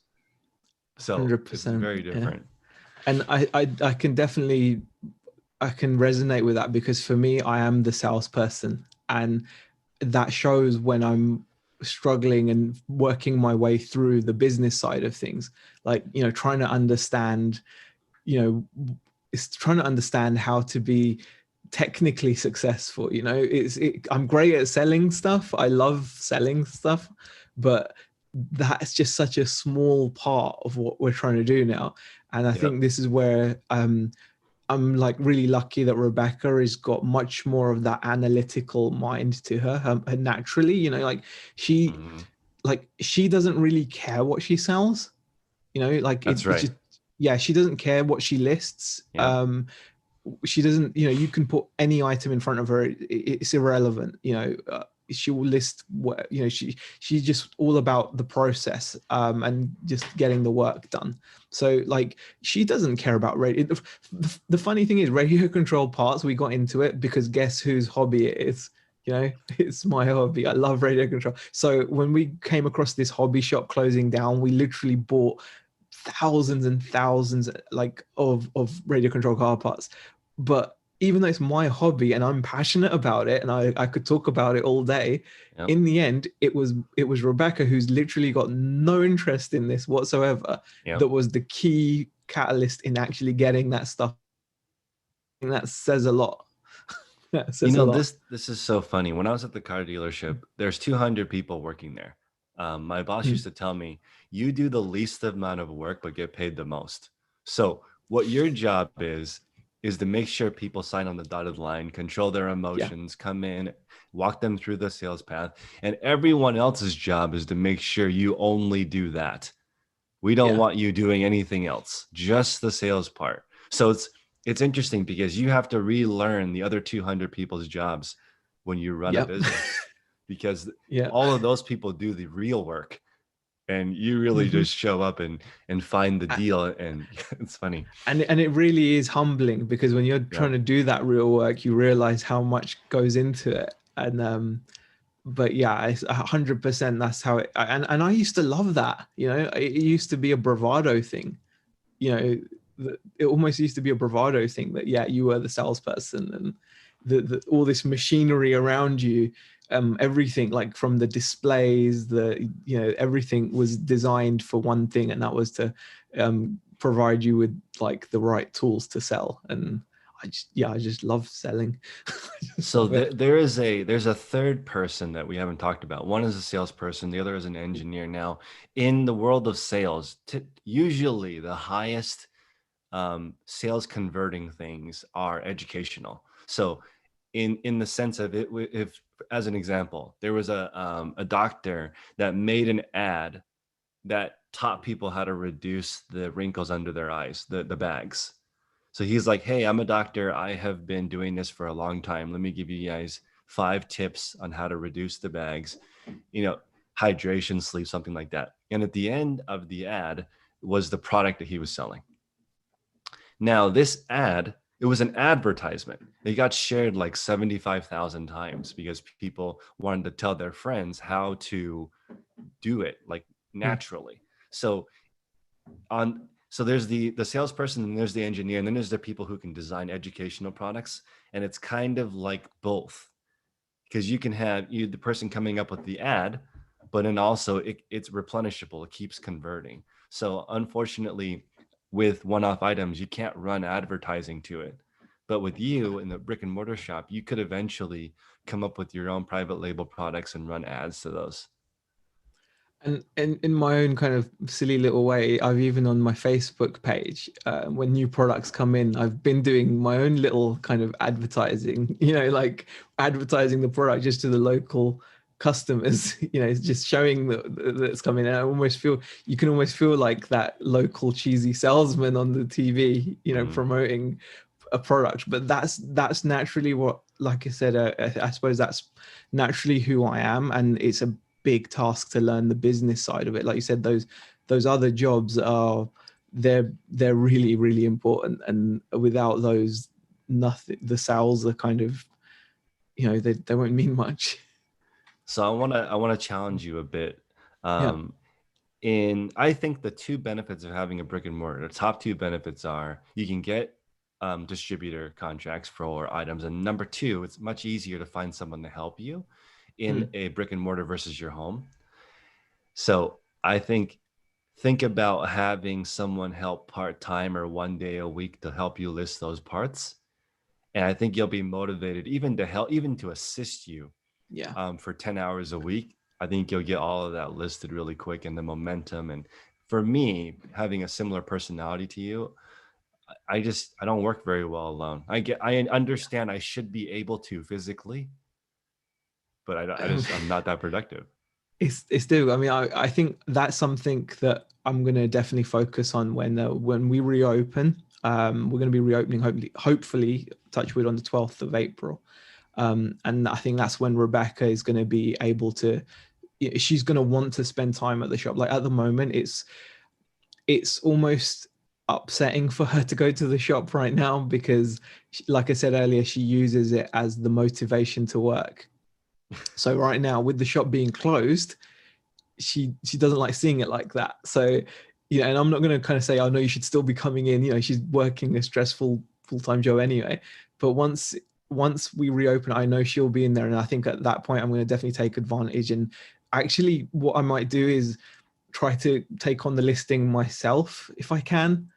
So it's 100%. very Yeah. different. And I can definitely, I can resonate with that, because for me, I am the salesperson, and that shows when I'm struggling and working my way through the business side of things, like, trying to understand, you it's trying to understand how to be technically successful. I'm great at selling stuff, I love selling stuff, but that's just such a small part of what we're trying to do now. And I Yep. think this is where I'm like really lucky that Rebecca has got much more of that analytical mind to her, naturally. Like she Mhm. she doesn't really care what she sells. Like That's it's right. just, yeah, she doesn't care what she lists. Yep. She doesn't, you can put any item in front of her, it's irrelevant. She will list what, she's just all about the process, and just getting the work done. So like she doesn't care about radio. The funny thing is, radio control parts, we got into it because guess whose hobby it is. It's my hobby. I love radio control. So when we came across this hobby shop closing down, we literally bought thousands and thousands, like, of radio control car parts. But even though it's my hobby and I'm passionate about it, and I could talk about it all day, Yep. in the end it was Rebecca, who's literally got no interest in this whatsoever, that Yep. was the key catalyst in actually getting that stuff. And that says a lot. That says a lot. This is so funny. When I was at the car dealership, there's 200 people working there. My boss used Mm, to tell me, you do the least amount of work, but get paid the most. So what your job is to make sure people sign on the dotted line, control their yeah. emotions, come in, walk them through the sales path. And everyone else's job is to make sure you only do that. We don't Yeah. want you doing anything else, just the sales part. So it's interesting because you have to relearn the other 200 people's jobs when you run a Yep. business, because Yeah. all of those people do the real work and you really Hmm. just show up and find the deal. And it's funny. And it really is humbling, because when you're Yeah. trying to do that real work, you realize how much goes into it. And but yeah, it's 100%. That's how it. And I used to love that. It used to be a bravado thing. It almost used to be a bravado thing that, yeah, you were the salesperson, and all this machinery around you, everything, like from the displays, everything was designed for one thing, and that was to provide you with like the right tools to sell. And I just love selling. I just So love it. there's a third person that we haven't talked about. One is a salesperson, the other is an engineer. Now, in the world of sales, usually the highest sales converting things are educational. So, in the sense of it, if as an example, there was a doctor that made an ad that taught people how to reduce the wrinkles under their eyes, the bags. So he's like, hey, I'm a doctor. I have been doing this for a long time. Let me give you guys 5 tips on how to reduce the bags, you know, hydration, sleep, something like that. And at the end of the ad was the product that he was selling. Now, this ad, it was an advertisement. It got shared like 75,000 times because people wanted to tell their friends how to do it like Hmm. naturally. So so there's the salesperson and there's the engineer and then there's the people who can design educational products, and it's kind of like both, because you can have the person coming up with the ad, but then also it's replenishable, it keeps converting. So unfortunately, with one-off items, you can't run advertising to it. But with you in the brick and mortar shop, you could eventually come up with your own private label products and run ads to those. And in my own kind of silly little way, I've even on my Facebook page, when new products come in, I've been doing my own little kind of advertising, like advertising the product just to the local customers, just showing that it's coming. And I almost feel, you can almost feel like that local cheesy salesman on the TV, Mm. promoting a product. But that's naturally what, like I said, I suppose that's naturally who I am, and it's a big task to learn the business side of it. Like you said, those other jobs are, they're really, really important, and without those, nothing, the sales are kind of, they won't mean much. So I want to challenge you a bit. Yeah. Um, I think the two benefits of having a brick and mortar, the top two benefits are you can get distributor contracts for items, and number two, it's much easier to find someone to help you in Mm. a brick and mortar versus your home. So I think about having someone help part-time or 1 day a week to help you list those parts. And I think you'll be motivated even to help, even to assist you Yeah. for 10 hours a week. I think you'll get all of that listed really quick, and the momentum. And for me, having a similar personality to you, I don't work very well alone. I understand I should be able to physically, but I'm not that productive. It's do. I mean, I think that's something that I'm going to definitely focus on when we reopen. We're going to be reopening, hopefully, touch wood, on the 12th of April. And I think that's when Rebecca is going to be able to. She's going to want to spend time at the shop. Like at the moment, it's almost upsetting for her to go to the shop right now because, like I said earlier, she uses it as the motivation to work. So right now, with the shop being closed, she doesn't like seeing it like that. So, and I'm not going to kind of say, oh no, you should still be coming in. She's working a stressful full-time job anyway. But once we reopen, I know she'll be in there, and I think at that point I'm going to definitely take advantage. And actually, what I might do is try to take on the listing myself if I can.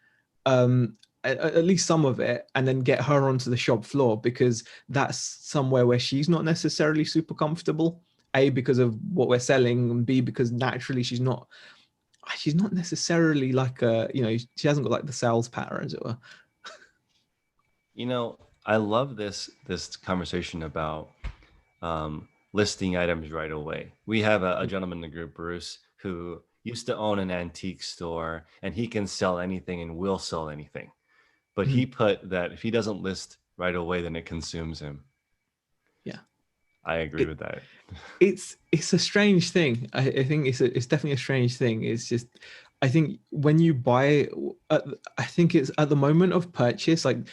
At least some of it, and then get her onto the shop floor, because that's somewhere where she's not necessarily super comfortable. A, because of what we're selling, and B, because naturally she's not necessarily like she hasn't got like the sales pattern, as it were. I love this conversation about listing items right away. We have a gentleman in the group, Bruce, who used to own an antique store, and he can sell anything and will sell anything. But he Mhm. put that if he doesn't list right away, then it consumes him. Yeah. I agree It, with that. it's a strange thing. I think it's definitely a strange thing. It's just, I think when you buy, I think it's at the moment of purchase, like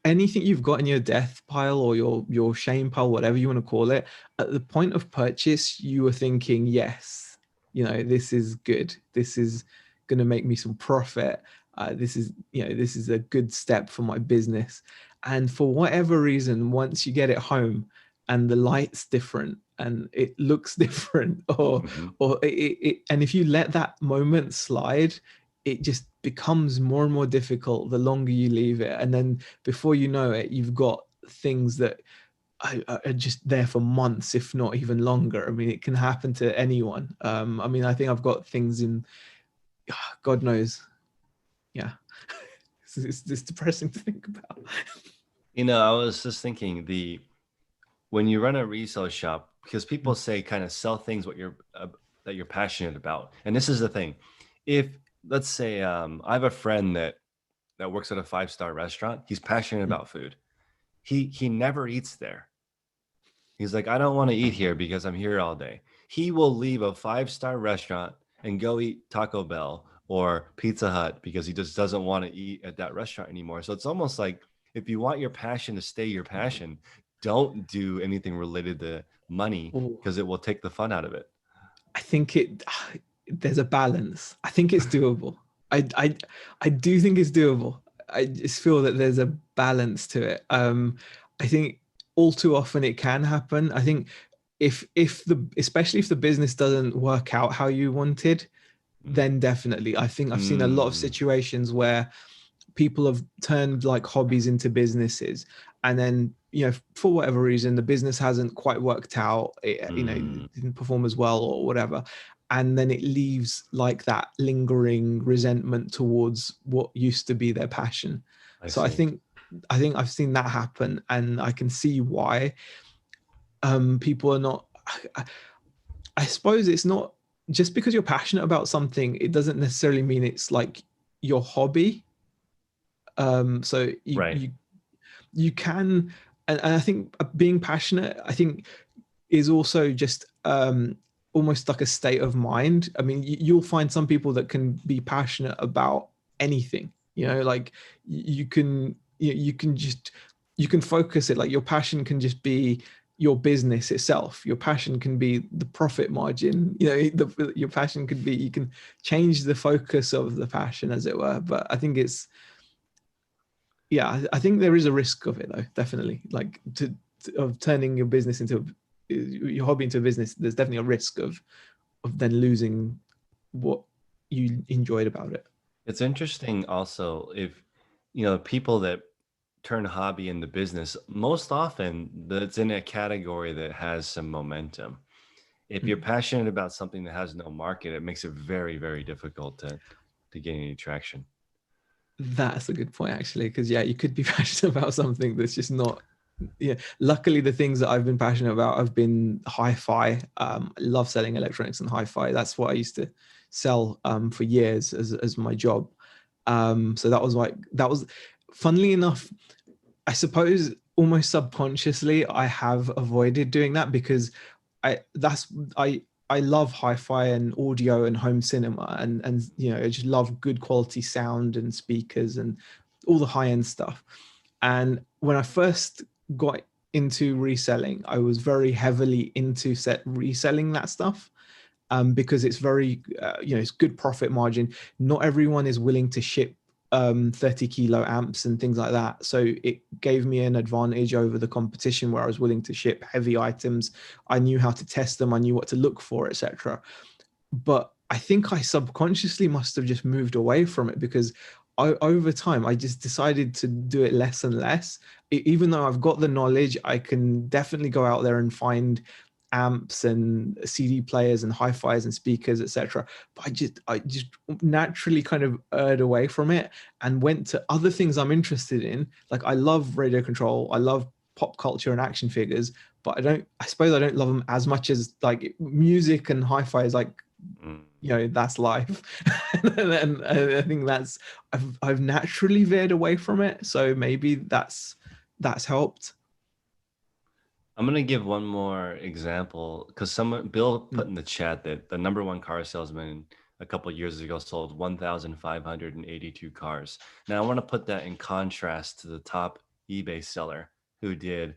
anything you've got in your death pile or your shame pile, whatever you want to call it, at the point of purchase, you were thinking, yes, this is good. This is going to make me some profit. This is a good step for my business. And for whatever reason, once you get it home and the light's different and it looks different, or Mhm. and if you let that moment slide, it just becomes more and more difficult the longer you leave it. And then before you know it, you've got things that are just there for months, if not even longer. I mean, it can happen to anyone. I mean, I think I've got things in, God knows. Yeah. It's depressing to think about. I was just thinking when you run a resale shop, because people say kind of sell things that you're passionate about, and this is the thing. If let's say I have a friend that works at a 5-star restaurant, he's passionate about food. He never eats there. He's like, I don't want to eat here because I'm here all day. He will leave a 5-star restaurant and go eat Taco Bell or Pizza Hut because he just doesn't want to eat at that restaurant anymore. So it's almost like if you want your passion to stay your passion, don't do anything related to money Oh, because it will take the fun out of it. I think there's a balance. I think it's doable. I do think it's doable. I just feel that there's a balance to it. I think all too often it can happen. I think if the especially if the business doesn't work out how you wanted, Mm. then definitely. I think I've seen a lot of Mm. situations where people have turned like hobbies into businesses, and then for whatever reason the business hasn't quite worked out, Mm, didn't perform as well or whatever, and then it leaves like that lingering resentment towards what used to be their passion. I So I see. think I've seen that happen, and I can see why people are not. I suppose it's not just because you're passionate about something, it doesn't necessarily mean it's like your hobby. So Right. you can, and I think being passionate, I think, is also just almost like a state of mind. I mean, you'll find some people that can be passionate about anything. Like you can you can just you can focus it. Like your passion can just be your business itself. Your passion can be the profit margin. Your passion could be, you can change the focus of the passion, as it were. But I think it's, yeah, I think there is a risk of it though, definitely. Like of turning your business into your hobby into a business. There's definitely a risk of then losing what you enjoyed about it. It's interesting also if, people that turn hobby into business, most often that's in a category that has some momentum. If you're Mm. passionate about something that has no market, it makes it very, very difficult to gain any traction. That's a good point, actually, because yeah, you could be passionate about something that's just not. Yeah, luckily the things that I've been passionate about have been hi-fi. I love selling electronics and hi-fi. That's what I used to sell for years as my job. So that was, funnily enough, I suppose almost subconsciously I have avoided doing that because I love hi-fi and audio and home cinema, and I just love good quality sound and speakers and all the high-end stuff. And when I first got into reselling, I was very heavily into reselling that stuff, because it's very, it's good profit margin. Not everyone is willing to ship 30 kilo amps and things like that. So it gave me an advantage over the competition where I was willing to ship heavy items. I knew how to test them. I knew what to look for, etc. But I think I subconsciously must have just moved away from it because over time I just decided to do it less and less. Even though I've got the knowledge, I can definitely go out there and find amps and CD players and hi-fis and speakers, etc. But I just naturally kind of erred away from it and went to other things I'm interested in. Like I love radio control, I love pop culture and action figures, but I suppose I don't love them as much as like music and hi-fi is like, Mm. that's life. And I think I've naturally veered away from it, so maybe that's helped. I'm gonna give one more example because Bill put Mm. in the chat that the number one car salesman a couple years ago sold 1,582 cars. Now I want to put that in contrast to the top eBay seller who did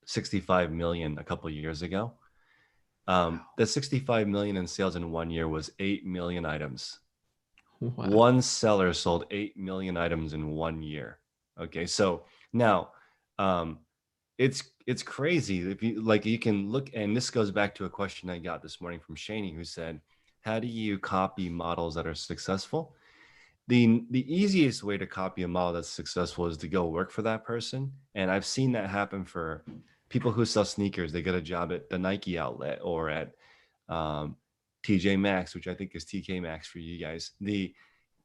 65 million a couple years ago. The 65 million in sales in 1 year was 8 million items. Wow. One seller sold 8 million items in 1 year. Okay, so now um, it's crazy if you like. You can look, and this goes back to a question I got this morning from Shani, who said, "How do you copy models that are successful?" The easiest way to copy a model that's successful is to go work for that person, and I've seen that happen for people who sell sneakers. They get a job at the Nike outlet or at um, TJ Maxx, which I think is TK Maxx for you guys. They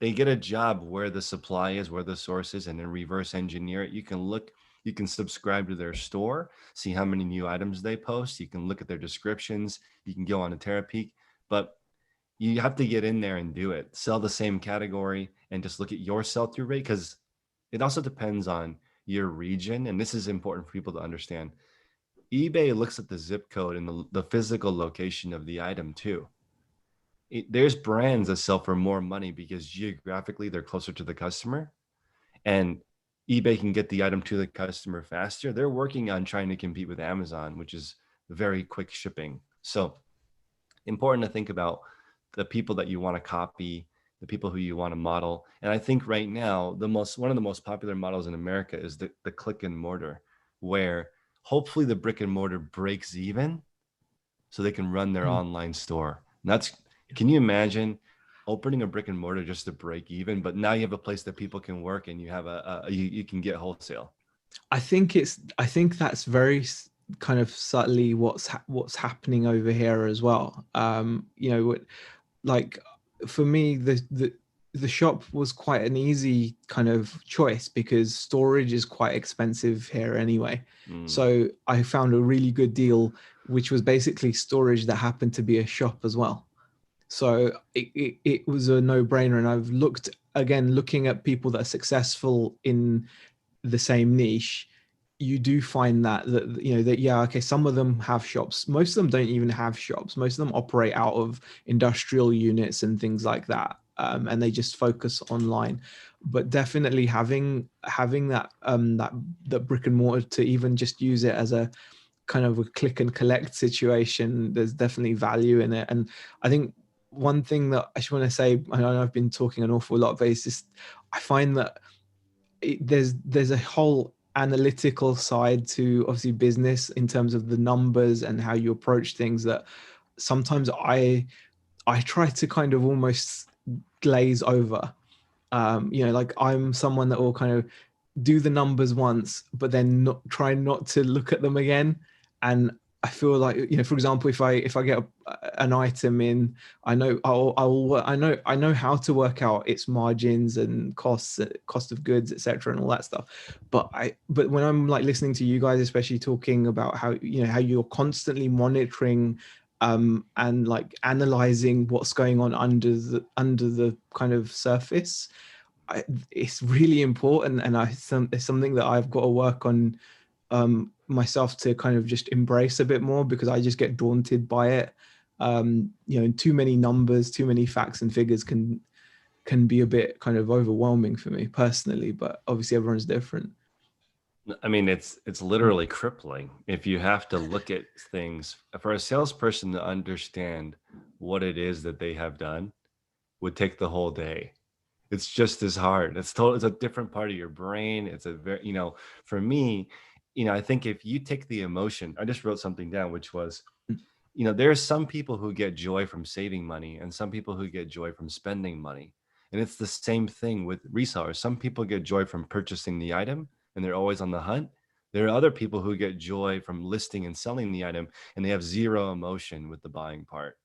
get a job where the supply is, where the source is, and then reverse engineer it. You can subscribe to their store, see how many new items they post. You can look at their descriptions. You can go on a Terapeak, but you have to get in there and do it. Sell the same category and just look at your sell through rate because it also depends on your region. And this is important for people to understand. eBay looks at the zip code and the physical location of the item too. There's brands that sell for more money because geographically they're closer to the customer and eBay can get the item to the customer faster. They're working on trying to compete with Amazon, which is very quick shipping. So important to think about the people that you want to copy, the people who you want to model. And I think right now, one of the most popular models in America is the click and mortar, where hopefully the brick and mortar breaks even so they can run their Mm. online store. And that's, can you imagine? opening a brick and mortar just to break even, but now you have a place that people can work and you have you can get wholesale. I think that's very kind of subtly what's happening over here as well. You know, like for me, the shop was quite an easy kind of choice because storage is quite expensive here anyway. Mm. So I found a really good deal, which was basically storage that happened to be a shop as well. So it was a no-brainer. And I've looked again, looking at people that are successful in the same niche, you do find that you know that yeah, okay, some of them have shops, most of them don't even have shops, most of them operate out of industrial units and things like that, and they just focus online. But definitely having that brick and mortar to even just use it as a kind of a click and collect situation, there's definitely value in it. And I think one thing that I just want to say, I know I've been talking an awful lot, but it's just I find that there's a whole analytical side to obviously business in terms of the numbers and how you approach things that sometimes I try to kind of almost glaze over. You know, like I'm someone that will kind of do the numbers once, but then not try not to look at them again. And I feel like, you know, for example, if I get an item in, I know how to work out its margins and costs, cost of goods, etc., and all that stuff. But when I'm like listening to you guys, especially talking about how, you know, how you're constantly monitoring and like analyzing what's going on under the kind of surface, it's really important. And it's something that I've got to work on myself to kind of just embrace a bit more, because I just get daunted by it. You know, too many numbers, too many facts and figures can be a bit kind of overwhelming for me personally, but obviously everyone's different. I mean, it's literally crippling if you have to look at things. For a salesperson to understand what it is that they have done would take the whole day. It's just as hard. It's a different part of your brain. It's a very, for me, I think if you take the emotion, I just wrote something down, which was, there's some people who get joy from saving money and some people who get joy from spending money. And it's the same thing with resellers. Some people get joy from purchasing the item and they're always on the hunt. There are other people who get joy from listing and selling the item and they have zero emotion with the buying part.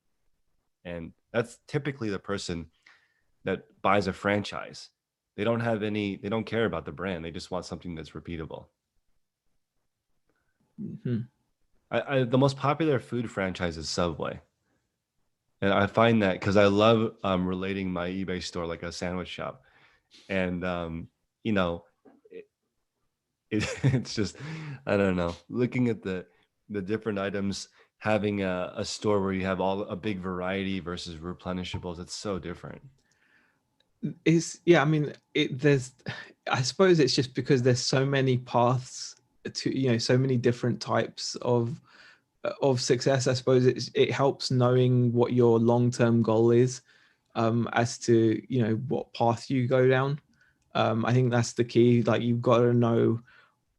And that's typically the person that buys a franchise. They don't care about the brand. They just want something that's repeatable. Mm-hmm. The most popular food franchise is Subway. And I find that because I love relating my eBay store like a sandwich shop. And, you know, it, it's just, I don't know, looking at the different items, having a store where you have a big variety versus replenishables, it's so different. Is yeah, I mean, there's, I suppose it's just because there's so many paths to, you know, so many different types of success. I suppose it helps knowing what your long-term goal is, as to, you know, what path you go down. I think that's the key. Like, you've got to know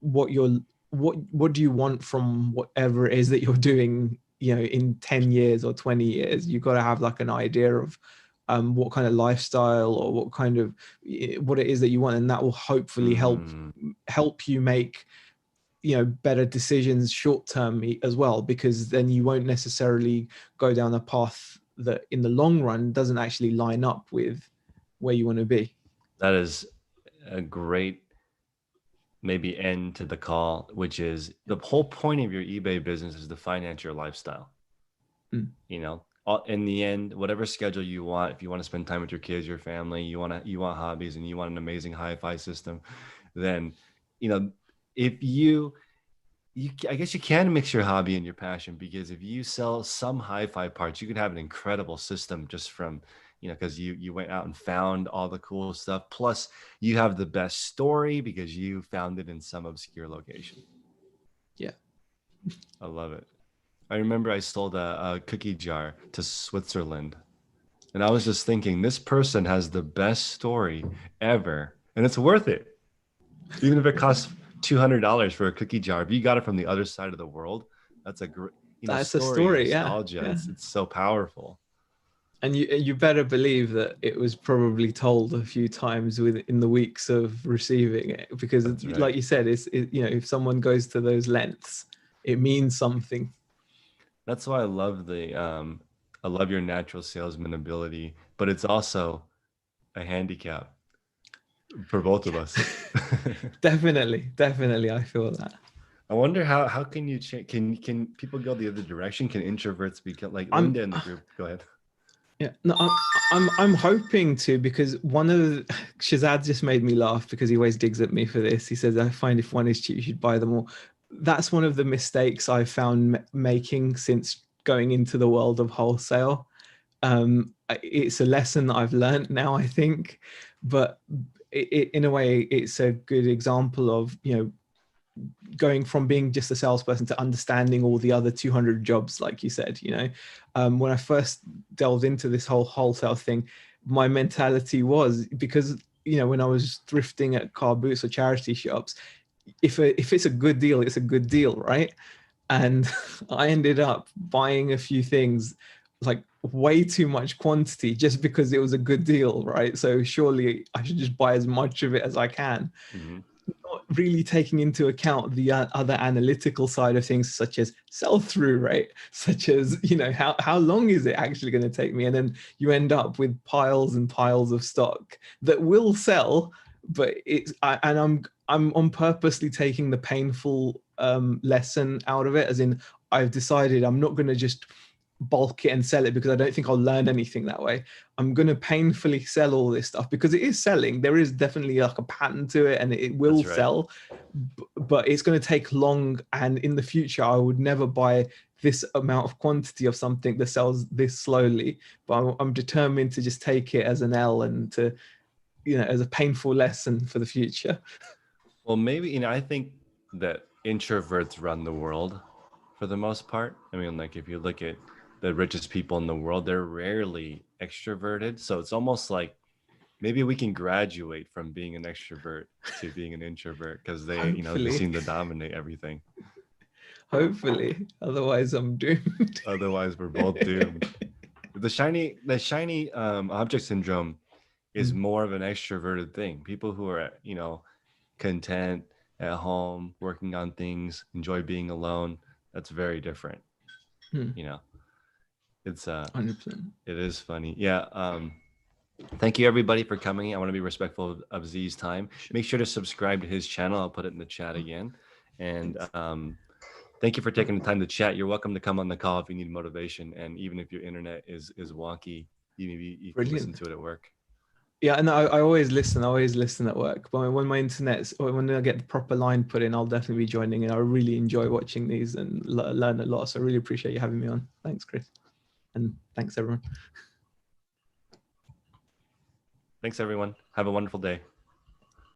what you're what do you want from whatever it is that you're doing, you know, in 10 years or 20 years. You've got to have like an idea of what kind of lifestyle or what kind of what it is that you want, and that will hopefully Mm, help you make, you know, better decisions short term as well, because then you won't necessarily go down a path that in the long run doesn't actually line up with where you want to be. that is a great maybe end to the call, which is the whole point of your eBay business is to finance your lifestyle. Mm. In the end, whatever schedule you want, if you want to spend time with your kids, your family, you want hobbies and you want an amazing hi-fi system, then, you know, if I guess you can mix your hobby and your passion, because if you sell some hi-fi parts, you could have an incredible system just from, because you went out and found all the cool stuff. Plus, you have the best story because you found it in some obscure location. Yeah. I love it. I remember I sold a cookie jar to Switzerland, and I was just thinking, this person has the best story ever, and it's worth it. Even if it costs $200 for a cookie jar, if you got it from the other side of the world, that's a great, That's a story, story. Yeah. nostalgia. Yeah. It's so powerful. And you better believe that it was probably told a few times within the weeks of receiving it, because That's right. like you said, if someone goes to those lengths, it means something. That's why I love your natural salesman ability, but it's also a handicap for both of us. Definitely, I feel that. I wonder how can you change? Can people go the other direction? Can introverts become like I'm Linda in the group? Go ahead. Yeah, no, I'm hoping to, because one of Shazad just made me laugh because he always digs at me for this. He says, "I find if one is cheap, you should buy them all." That's one of the mistakes I've found making since going into the world of wholesale. It's a lesson that I've learned now, I think, but in a way, it's a good example of, going from being just a salesperson to understanding all the other 200 jobs, like you said. When I first delved into this whole wholesale thing, my mentality was, because when I was thrifting at car boots or charity shops, if it's a good deal, it's a good deal, right? And I ended up buying a few things, like way too much quantity, just because it was a good deal, right? So surely I should just buy as much of it as I can, Hmm. not really taking into account the other analytical side of things, such as sell-through rate, such as, how long is it actually going to take me? And then you end up with piles and piles of stock that will sell, but I'm on purposely taking the painful lesson out of it, as in, I've decided I'm not going to just bulk it and sell it, because I don't think I'll learn anything that way. I'm going to painfully sell all this stuff because it is selling. There is definitely like a pattern to it, and it will That's right. sell, but it's going to take long. And in the future, I would never buy this amount of quantity of something that sells this slowly. But I'm determined to just take it as an L, and to, as a painful lesson for the future. Well, maybe, I think that introverts run the world for the most part. I mean, like if you look at the richest people in the world, they're rarely extroverted. So it's almost like maybe we can graduate from being an extrovert to being an introvert because they Hopefully, seem to dominate everything. hopefully. Otherwise, I'm doomed. Otherwise, we're both doomed. The shiny object syndrome is Mm, more of an extroverted thing. People who are, content at home, working on things, enjoy being alone. That's very different. mm, You know, it's 100%. it is funny. Yeah. Thank you everybody for coming. I want to be respectful of Z's time. Sure. Make sure to subscribe to his channel. I'll put it in the chat Oh, again. And thanks. thank you for taking the time to chat. You're welcome to come on the call if you need motivation. And even if your internet is wonky, you can listen Brilliant. to it at work. Yeah, and I always listen. I always listen at work. But when my internet's, or when I get the proper line put in, I'll definitely be joining. And I really enjoy watching these and learn a lot. So I really appreciate you having me on. Thanks, Chris. And thanks, everyone. Thanks everyone. Have a wonderful day.